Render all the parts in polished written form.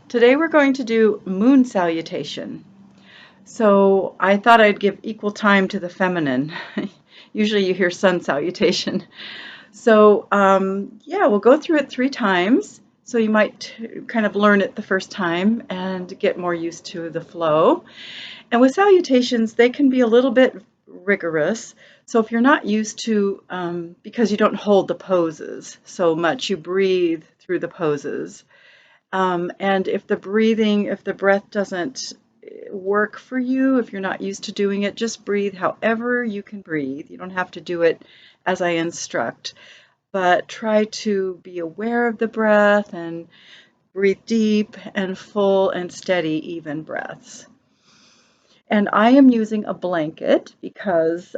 Today we're going to do moon salutation. So I thought I'd give equal time to the feminine. Usually you hear sun salutation. So yeah, we'll go through it 3 times. So you might kind of learn it the first time and get more used to the flow. And with salutations, they can be a little bit rigorous. So if you're not used to, because you don't hold the poses so much, you breathe through the poses. And if the breath doesn't work for you, if you're not used to doing it, just breathe however you can breathe. You don't have to do it as I instruct, but try to be aware of the breath and breathe deep and full and steady, even breaths. And I am using a blanket because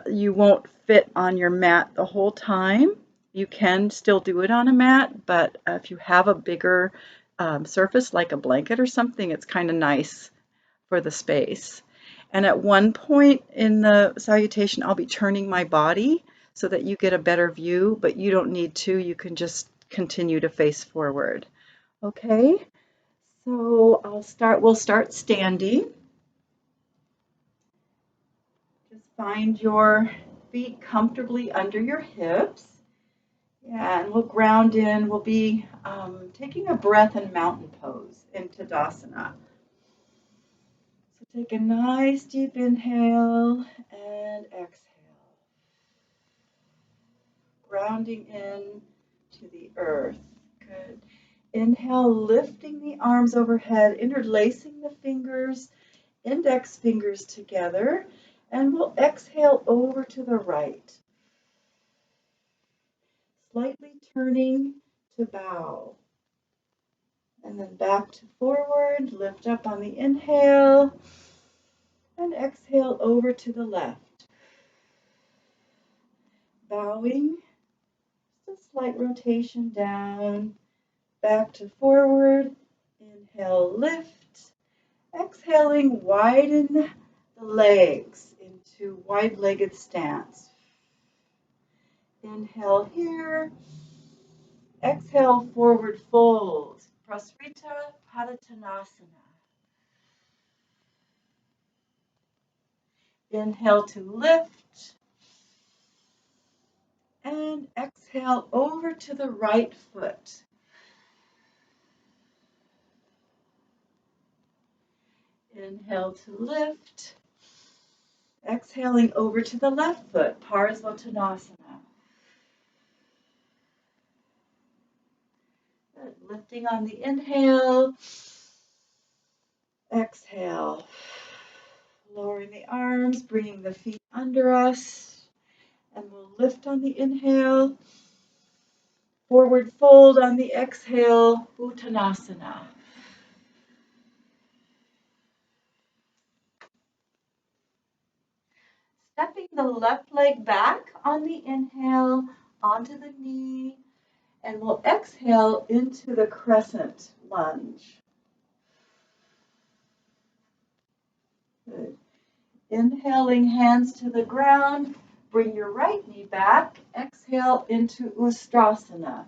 you won't fit on your mat the whole time. You can still do it on a mat, but if you have a bigger surface like a blanket or something, it's kind of nice for the space. And at one point in the salutation, I'll be turning my body so that you get a better view, but you don't need to. You can just continue to face forward. Okay, so we'll start standing. Just find your feet comfortably under your hips. Yeah, and we'll ground in. We'll be taking a breath in mountain pose in Tadasana. So take a nice deep inhale and exhale. Grounding in to the earth. Good. Inhale, lifting the arms overhead, interlacing the fingers, index fingers together, and we'll exhale over to the right. Slightly turning to bow. And then back to forward, lift up on the inhale, and exhale over to the left. Bowing, just a slight rotation down, back to forward, inhale, lift, exhaling, widen the legs into wide-legged stance. Inhale here, exhale, forward fold, Prasrita Padottanasana. Inhale to lift, and exhale over to the right foot. Inhale to lift, exhaling over to the left foot, Parsvottanasana. Good. Lifting on the inhale, exhale. Lowering the arms, bringing the feet under us, and we'll lift on the inhale, forward fold on the exhale, Uttanasana. Stepping the left leg back on the inhale, onto the knee, and we'll exhale into the crescent lunge. Good. Inhaling, hands to the ground, bring your right knee back, exhale into Ustrasana.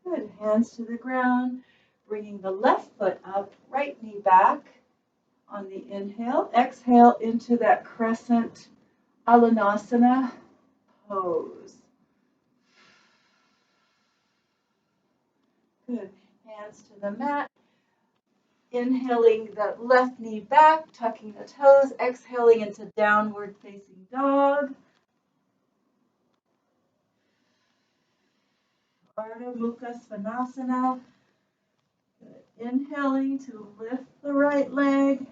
Good, hands to the ground, bringing the left foot up, right knee back on the inhale, exhale into that crescent Alanasana pose. Good, hands to the mat. Inhaling the left knee back, tucking the toes, exhaling into downward facing dog. Ardha Mukha Svanasana. Good. Inhaling to lift the right leg.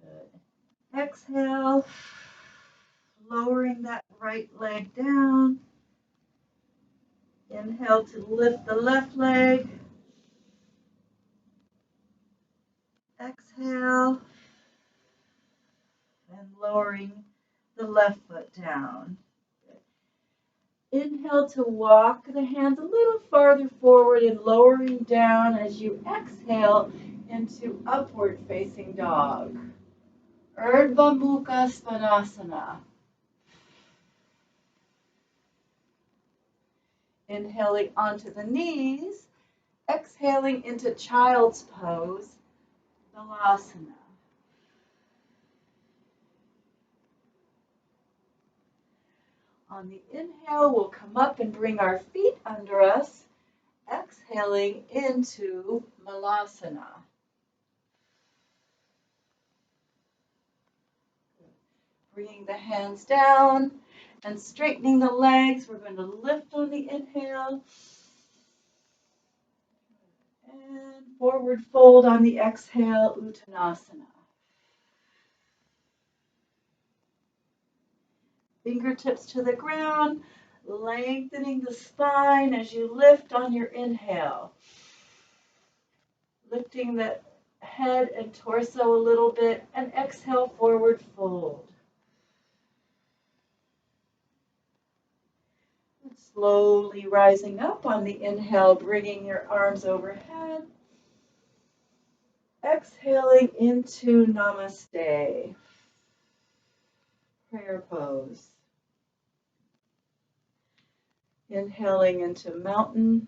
Good. Exhale, lowering that right leg down. Inhale to lift the left leg. Exhale, and lowering the left foot down. Inhale to walk the hands a little farther forward and lowering down as you exhale into upward facing dog. Urdhva Mukha Svanasana. Inhaling onto the knees, exhaling into child's pose, Balasana. On the inhale, we'll come up and bring our feet under us, exhaling into Malasana. Bringing the hands down and straightening the legs. We're going to lift on the inhale and forward fold on the exhale, Uttanasana. Fingertips to the ground, lengthening the spine as you lift on your inhale. Lifting the head and torso a little bit, and exhale, forward fold. And slowly rising up on the inhale, bringing your arms overhead. Exhaling into Namaste, prayer pose. Inhaling into mountain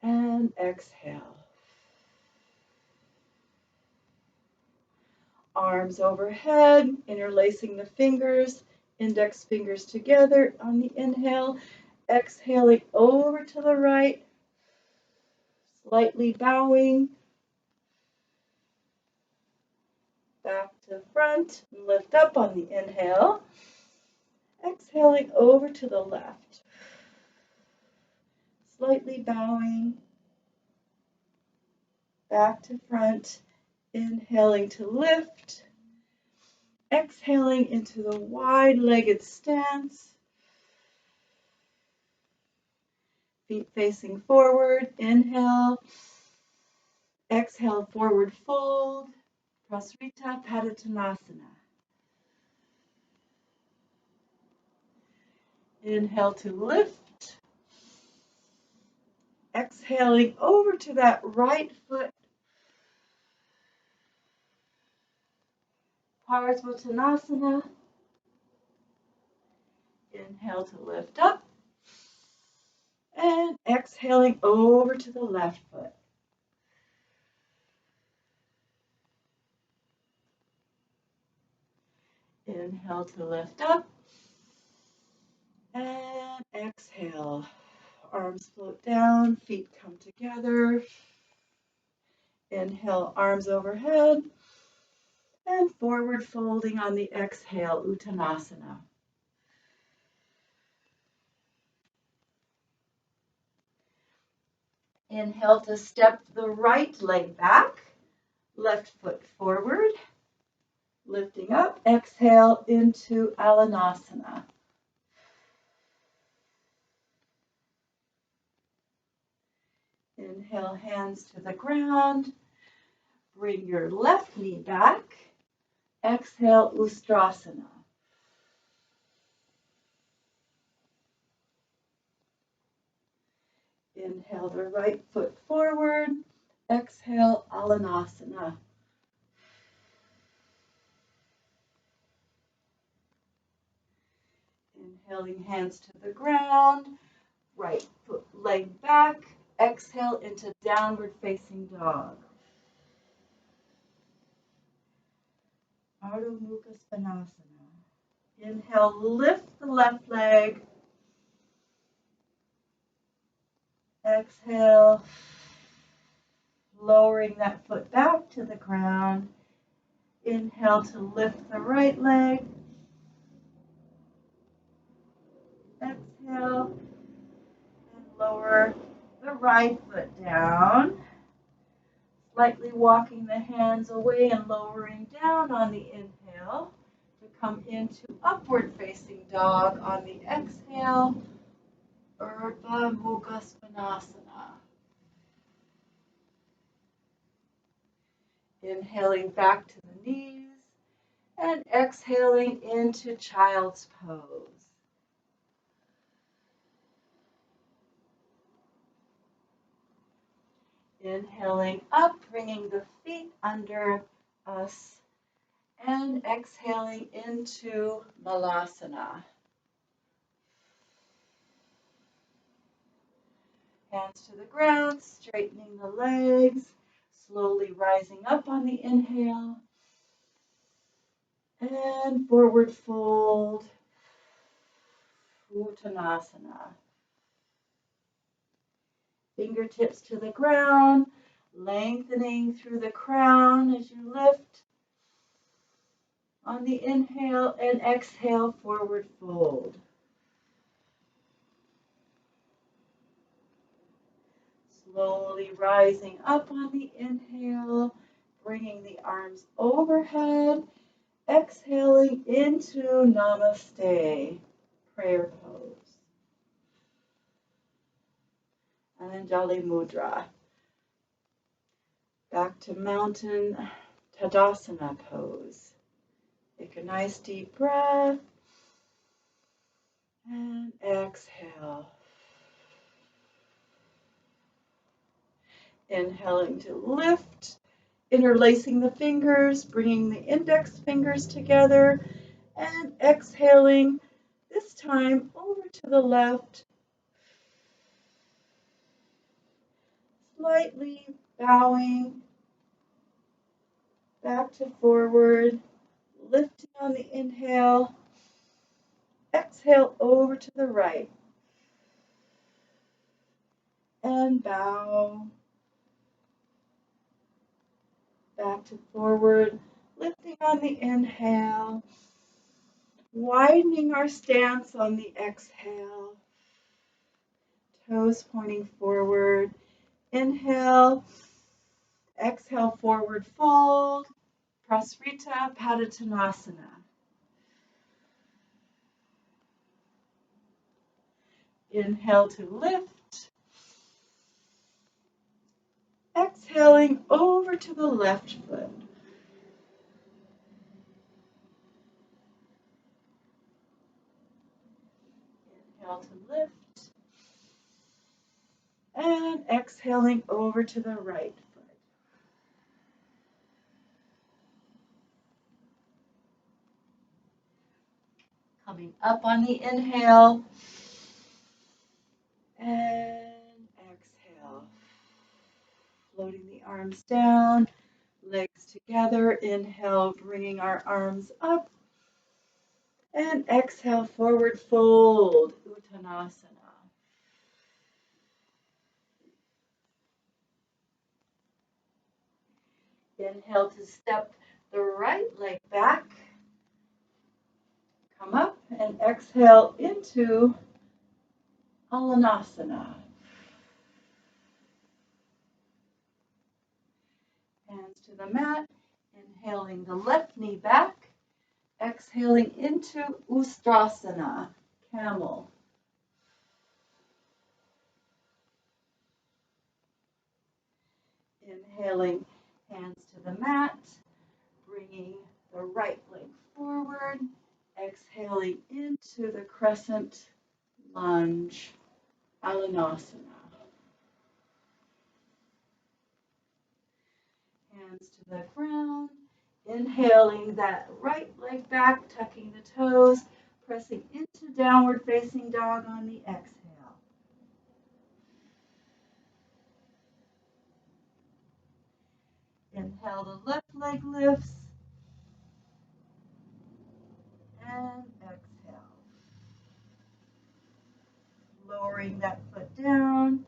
and exhale. Arms overhead, interlacing the fingers, index fingers together on the inhale, exhaling over to the right, slightly bowing, back to front, lift up on the inhale, exhaling over to the left, slightly bowing, back to front, inhaling to lift, exhaling into the wide-legged stance, feet facing forward, inhale, exhale, forward fold, Prasrita Padottanasana. Inhale to lift, exhaling over to that right foot, Parsvottanasana. Inhale to lift up, and exhaling over to the left foot. Inhale to lift up, and exhale. Arms float down, feet come together. Inhale, arms overhead, and forward folding on the exhale, Uttanasana. Inhale to step the right leg back, left foot forward, lifting up, exhale into Alanasana. Inhale, hands to the ground, bring your left knee back, exhale, Ustrasana. Inhale the right foot forward, exhale, Alanasana. Inhaling hands to the ground, right foot leg back, exhale into downward facing dog. Ardha Mukha Svanasana. Inhale, lift the left leg. Exhale, lowering that foot back to the ground. Inhale to lift the right leg. Exhale, and lower the right foot down. Slightly walking the hands away and lowering down on the inhale to come into upward facing dog on the exhale. Ardha Mukha Svanasana. Inhaling back to the knees and exhaling into child's pose. Inhaling up, bringing the feet under us, and exhaling into Malasana. Hands to the ground, straightening the legs, slowly rising up on the inhale, and forward fold, Uttanasana. Fingertips to the ground, lengthening through the crown as you lift on the inhale, and exhale, forward fold. Slowly rising up on the inhale, bringing the arms overhead, exhaling into Namaste, prayer pose. Anjali Mudra. Back to Mountain Tadasana pose. Take a nice deep breath and exhale. Inhaling to lift, interlacing the fingers, bringing the index fingers together, and exhaling, this time over to the left, slightly bowing back to forward, lifting on the inhale, exhale over to the right, and bow back to forward, lifting on the inhale, widening our stance on the exhale, toes pointing forward, inhale, exhale, forward fold, Prasrita Padottanasana. Inhale to lift, exhaling over to the left foot. Inhale to lift, and exhaling over to the right foot. Coming up on the inhale, and exhale. Floating the arms down, legs together. Inhale, bringing our arms up. And exhale, forward fold, Uttanasana. Inhale to step the right leg back. Come up and exhale into Alanasana. Hands to the mat, inhaling the left knee back, exhaling into Ustrasana, camel. Inhaling, hands to the mat, bringing the right leg forward, exhaling into the crescent lunge, Alanasana. Hands to the ground, inhaling that right leg back, tucking the toes, pressing into downward facing dog on the exhale. Inhale, the left leg lifts, and exhale. Lowering that foot down.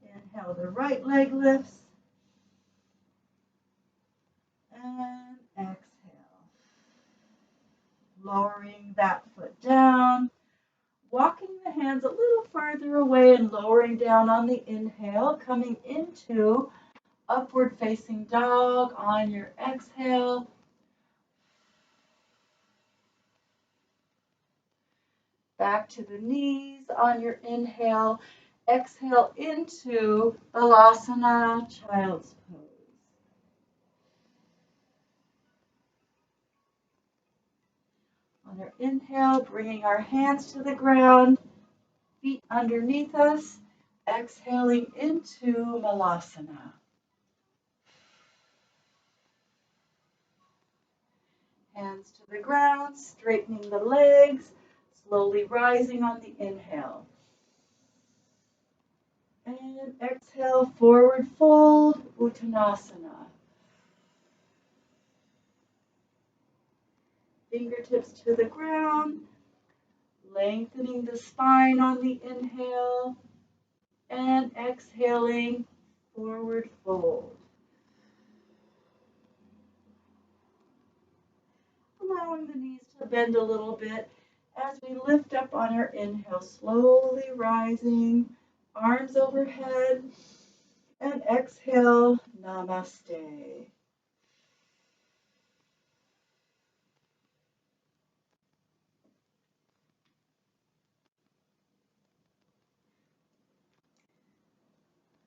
Inhale, the right leg lifts, and exhale. Lowering that foot down. Walking the hands a little farther away and lowering down on the inhale, coming into upward facing dog on your exhale. Back to the knees on your inhale. Exhale into Balasana, child's pose. On our inhale, bringing our hands to the ground, feet underneath us, exhaling into Malasana. Hands to the ground, straightening the legs, slowly rising on the inhale. And exhale, forward fold, Uttanasana. Fingertips to the ground, lengthening the spine on the inhale, and exhaling, forward fold. Allowing the knees to bend a little bit as we lift up on our inhale, slowly rising, arms overhead, and exhale, namaste.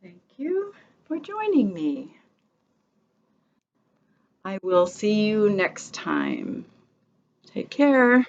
Thank you for joining me. I will see you next time. Take care.